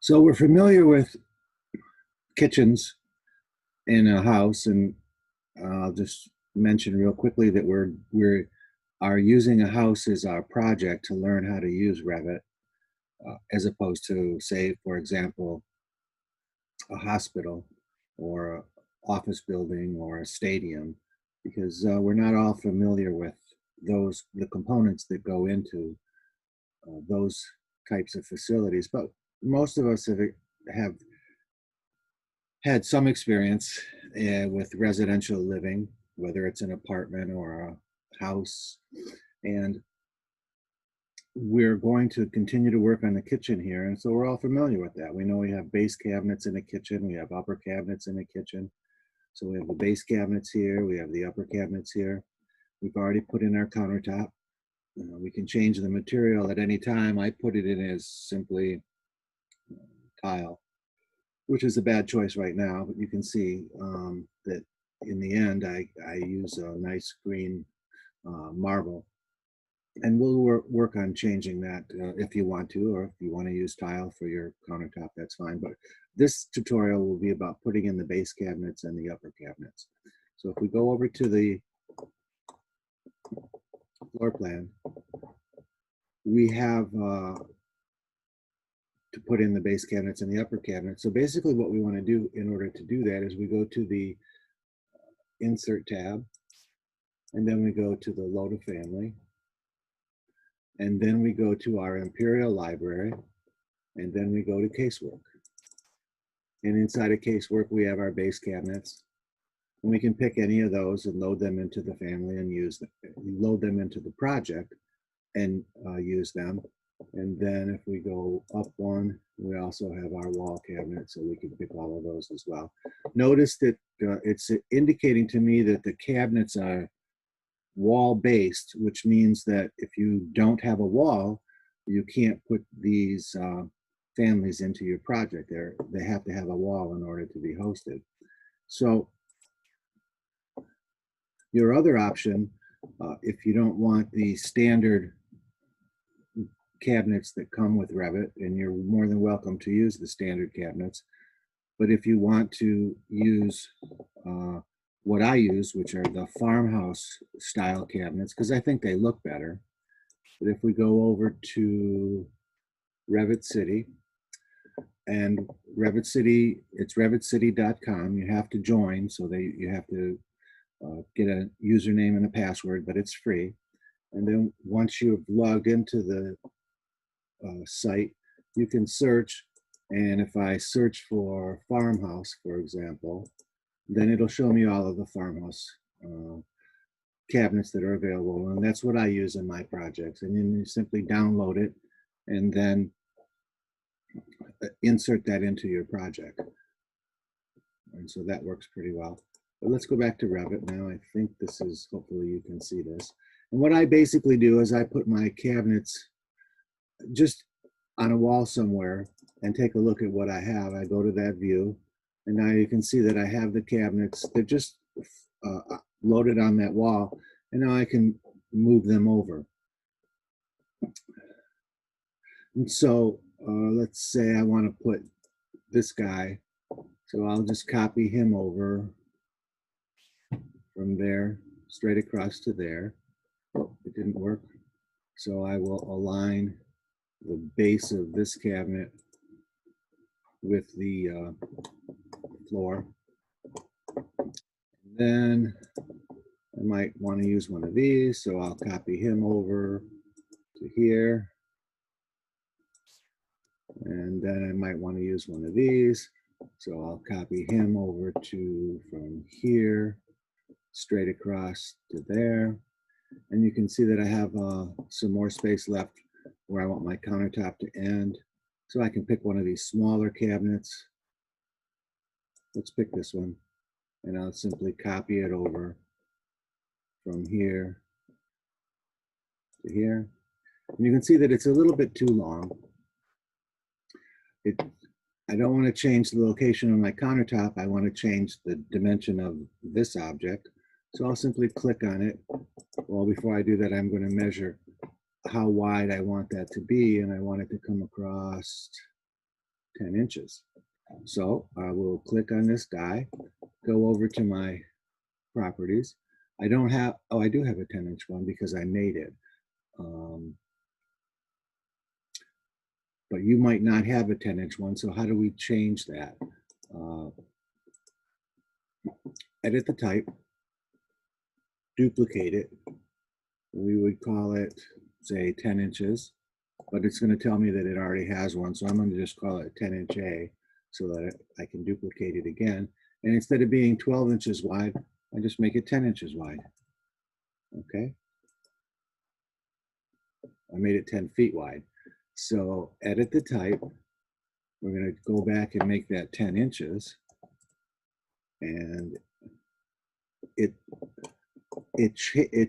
So we're familiar with kitchens in a house, and I'll just mention real quickly that we are using a house as our project to learn how to use Revit, as opposed to, say, for example, a hospital or a office building or a stadium, because we're not all familiar with the components that go into those types of facilities. But most of us have had some experience with residential living, whether it's an apartment or a house. And we're going to continue to work on the kitchen here. And so we're all familiar with that. We know we have base cabinets in the kitchen, we have upper cabinets in the kitchen. So we have the base cabinets here, we have the upper cabinets here. We've already put in our countertop. We can change the material at any time. I put it in as simply tile, which is a bad choice right now, but you can see that in the end, I use a nice green marble. And we'll work on changing that if you want to, or if you want to use tile for your countertop, that's fine. But this tutorial will be about putting in the base cabinets and the upper cabinets. So if we go over to the floor plan, we have to put in the base cabinets and the upper cabinets. So basically what we want to do in order to do that is we go to the Insert tab, and then we go to the Load a Family, and then we go to our Imperial Library, and then we go to Casework. And inside of Casework, we have our base cabinets, and we can pick any of those and load them into the family and use them, load them into the project and use them. And then if we go up one, we also have our wall cabinet, so we can pick all of those as well. Notice that it's indicating to me that the cabinets are wall-based, which means that if you don't have a wall, you can't put these families into your project. They have to have a wall in order to be hosted. So your other option, if you don't want the standard cabinets that come with Revit, and you're more than welcome to use the standard cabinets, but if you want to use what I use, which are the farmhouse style cabinets, because I think they look better. But if we go over to Revit City, and Revit City, it's revitcity.com. You have to join, so you have to get a username and a password, but it's free. And then once you've logged into the site, you can search. And if I search for farmhouse, for example, then it'll show me all of the farmhouse cabinets that are available. And that's what I use in my projects. And then you simply download it and then insert that into your project. And so that works pretty well. But let's go back to Revit now. I think this is, hopefully you can see this. And what I basically do is I put my cabinets just on a wall somewhere and take a look at what I have. I go to that view, and now you can see that I have the cabinets. They're just loaded on that wall, and now I can move them over. And so let's say I want to put this guy, so I'll just copy him over from there straight across to there. Oh, it didn't work. So I will align the base of this cabinet with the floor. And then I might want to use one of these, so I'll copy him over to here. And then I might want to use one of these, so I'll copy him over to from here straight across to there. And you can see that I have some more space left where I want my countertop to end. So I can pick one of these smaller cabinets. Let's pick this one, and I'll simply copy it over from here to here. And you can see that it's a little bit too long. I don't want to change the location of my countertop. I want to change the dimension of this object. So I'll simply click on it. Well, before I do that, I'm going to measure how wide I want that to be, and I want it to come across 10 inches. So I will click on this guy, go over to my properties. I don't have, oh, I do have a 10-inch one because I made it. But you might not have a 10-inch one, so how do we change that? Edit the type, duplicate it. We would call it, say, 10 inches, but it's going to tell me that it already has one, so I'm going to just call it 10-inch A so that I can duplicate it again. And instead of being 12 inches wide, I just make it 10 inches wide. Okay. I made it 10 feet wide. So edit the type. We're going to go back and make that 10 inches. And it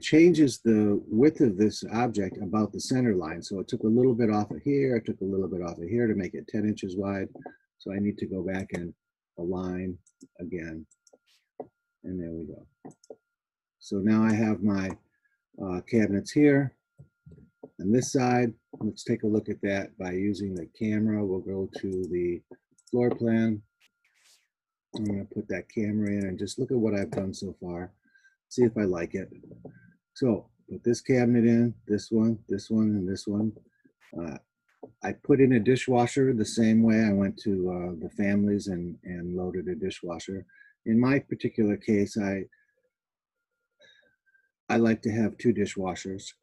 changes the width of this object about the center line. So it took a little bit off of here, I took a little bit off of here to make it 10 inches wide. So I need to go back and align again. And there we go. So now I have my cabinets here. On this side, let's take a look at that by using the camera. We'll go to the floor plan. I'm going to put that camera in and just look at what I've done so far. See if I like it. So put this cabinet in, this one, and this one. I put in a dishwasher the same way. I went to the families and loaded a dishwasher. In my particular case, I like to have two dishwashers.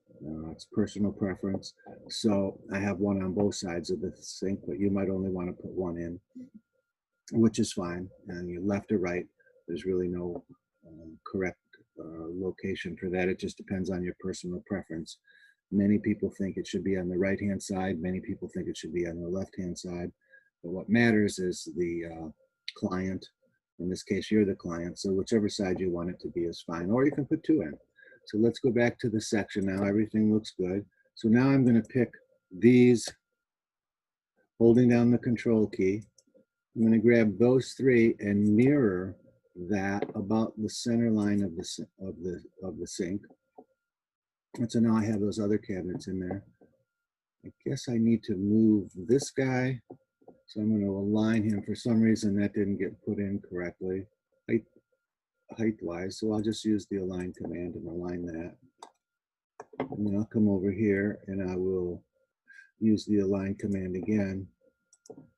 It's personal preference. So I have one on both sides of the sink, but you might only want to put one in, which is fine. And you left or right, there's really no correct location for that. It just depends on your personal preference. Many people think it should be on the right-hand side. Many people think it should be on the left-hand side. But what matters is the client. In this case, you're the client. So whichever side you want it to be is fine. Or you can put two in. So let's go back to the section now. Everything looks good. So now I'm going to pick these, holding down the control key. I'm going to grab those three and mirror that about the center line of the sink. And so now I have those other cabinets in there. I guess I need to move this guy. So I'm going to align him. For some reason that didn't get put in correctly, height-wise. So I'll just use the align command and align that. And then I'll come over here and I will use the align command again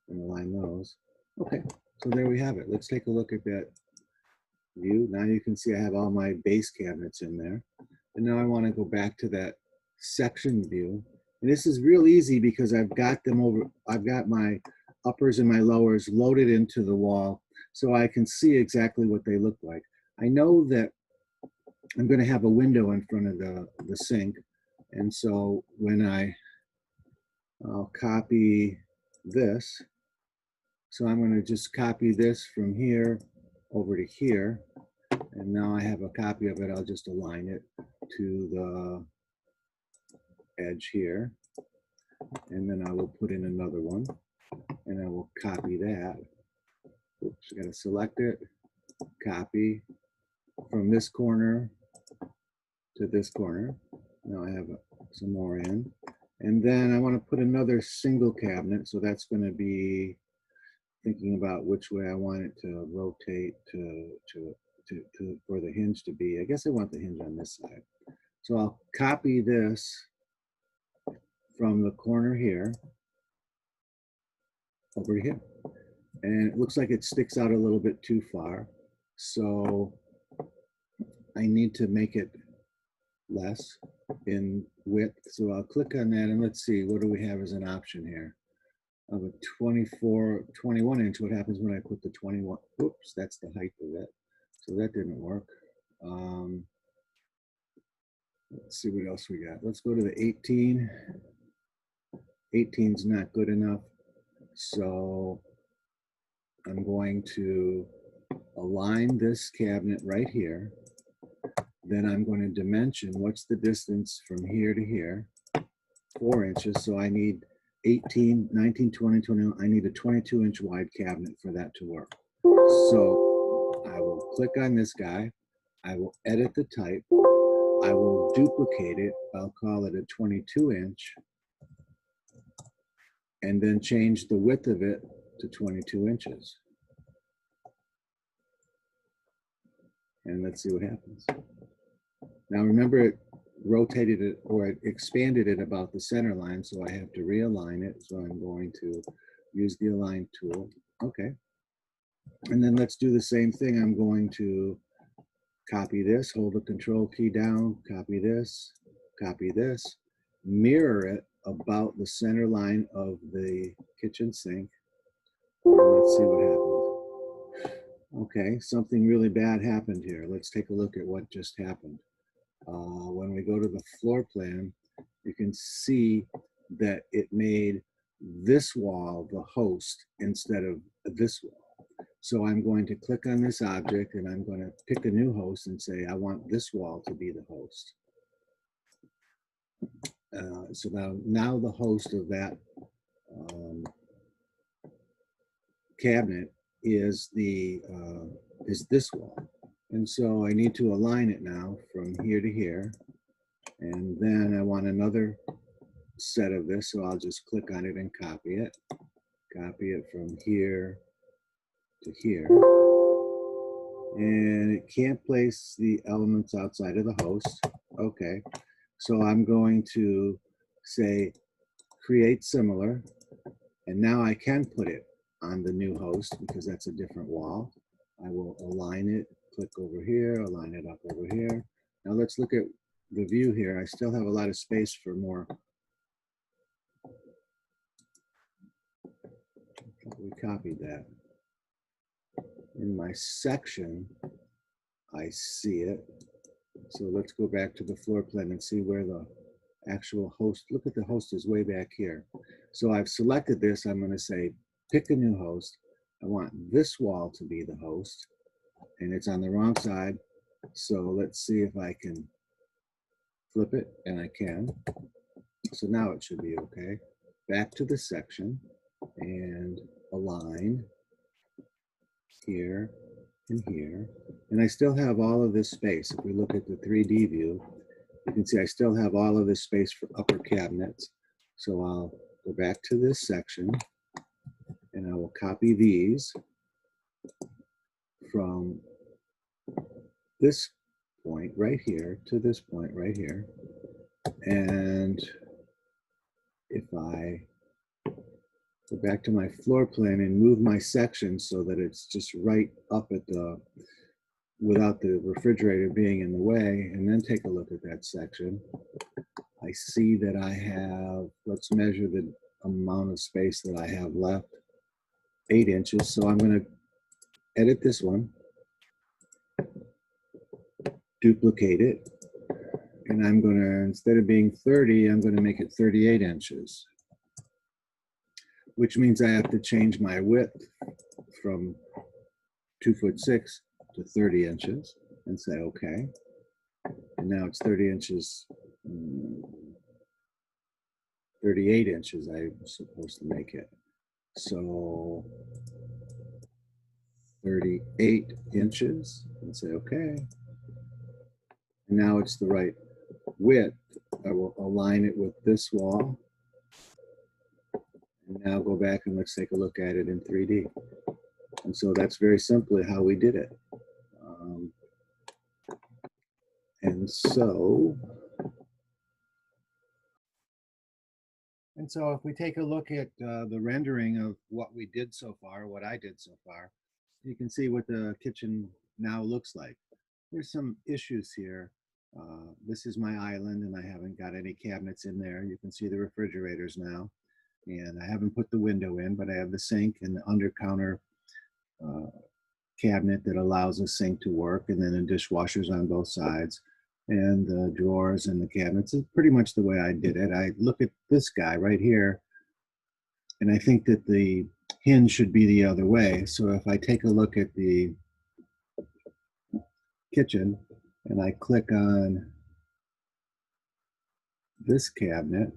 and align those. Okay, so there we have it. Let's take a look at that view. Now you can see I have all my base cabinets in there. And now I want to go back to that section view. And this is real easy because I've got them over, I've got my uppers and my lowers loaded into the wall so I can see exactly what they look like. I know that I'm going to have a window in front of the sink. And so when I'll copy this. So I'm going to just copy this from here over to here. And now I have a copy of it. I'll just align it to the edge here. And then I will put in another one. And I will copy that. Oops, I got to select it. Copy from this corner to this corner. Now I have some more in. And then I want to put another single cabinet. So that's going to be thinking about which way I want it to rotate for the hinge to be. I guess I want the hinge on this side. So I'll copy this from the corner here over here. And it looks like it sticks out a little bit too far. So I need to make it less in width. So I'll click on that and let's see, what do we have as an option here? Of a 21 inch. What happens when I put the 21? Oops, that's the height of it. So that didn't work. Let's see what else we got. Let's go to the 18. 18's not good enough. So I'm going to align this cabinet right here. Then I'm going to dimension what's the distance from here to here. 4 inches. So I need 18, 19, 20, 21. I need a 22 inch wide cabinet for that to work. So I will click on this guy. I will edit the type. I will duplicate it. I'll call it a 22 inch. And then change the width of it to 22 inches. And let's see what happens. Now remember, it rotated it, or it expanded it about the center line, so I have to realign it. So I'm going to use the align tool. Okay. And then let's do the same thing. I'm going to copy this, hold the control key down, copy this, mirror it about the center line of the kitchen sink. And let's see what happens. Okay, something really bad happened here. Let's take a look at what just happened. When we go to the floor plan, you can see that it made this wall the host instead of this wall. So I'm going to click on this object and I'm going to pick a new host and say, I want this wall to be the host. So now the host of that cabinet is this wall. And so I need to align it now from here to here. And then I want another set of this, so I'll just click on it and copy it. Copy it from here to here. And it can't place the elements outside of the host. Okay, so I'm going to say create similar, and now I can put it on the new host because that's a different wall. I will align it, click over here, align it up over here. Now let's look at the view here. I still have a lot of space for more. We copied that. In my section, I see it. So let's go back to the floor plan and see where the actual host, look at the host is way back here. So I've selected this. I'm going to say, pick a new host. I want this wall to be the host, and it's on the wrong side. So let's see if I can flip it, and I can. So now it should be okay. Back to the section and align here and here. And I still have all of this space. If we look at the 3D view, you can see I still have all of this space for upper cabinets. So I'll go back to this section and I will copy these from this point right here to this point right here. And if I go back to my floor plan and move my section so that it's just right up at the, without the refrigerator being in the way, and then take a look at that section, I see that I have, let's measure the amount of space that I have left, 8 inches. So I'm going to edit this one, duplicate it, and I'm going to, instead of being 30, I'm going to make it 38 inches, which means I have to change my width from 2'6" to 30 inches and say, okay. And now it's 30 inches, 38 inches I'm supposed to make it. So 38 inches and say, okay. And now it's the right width. I will align it with this wall. And now go back and let's take a look at it in 3D. And so that's very simply how we did it. And so if we take a look at the rendering of what we did so far, what I did so far, you can see what the kitchen now looks like. There's some issues here. This is my island and I haven't got any cabinets in there. You can see the refrigerators now. And I haven't put the window in, but I have the sink and the under counter cabinet that allows the sink to work, and then the dishwashers on both sides, and the drawers and the cabinets. It's pretty much the way I did it. I look at this guy right here, and I think that the hinge should be the other way. So if I take a look at the kitchen and I click on this cabinet,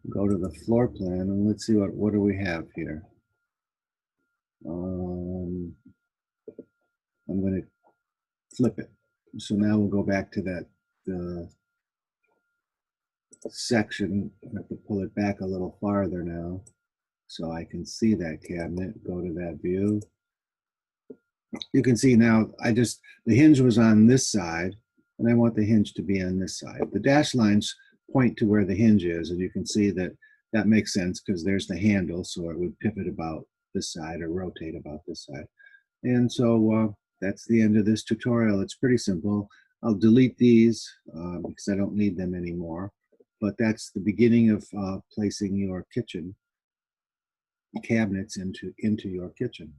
go to the floor plan, and let's see what do we have here. I'm going to flip it. So now we'll go back to that section. I have to pull it back a little farther now. so I can see that cabinet. Go to that view. You can see now, the hinge was on this side, and I want the hinge to be on this side. The dashed lines point to where the hinge is, and you can see that that makes sense because there's the handle, so it would pivot about this side or rotate about this side. And so that's the end of this tutorial. It's pretty simple. I'll delete these because I don't need them anymore. But that's the beginning of placing your kitchen cabinets into your kitchen.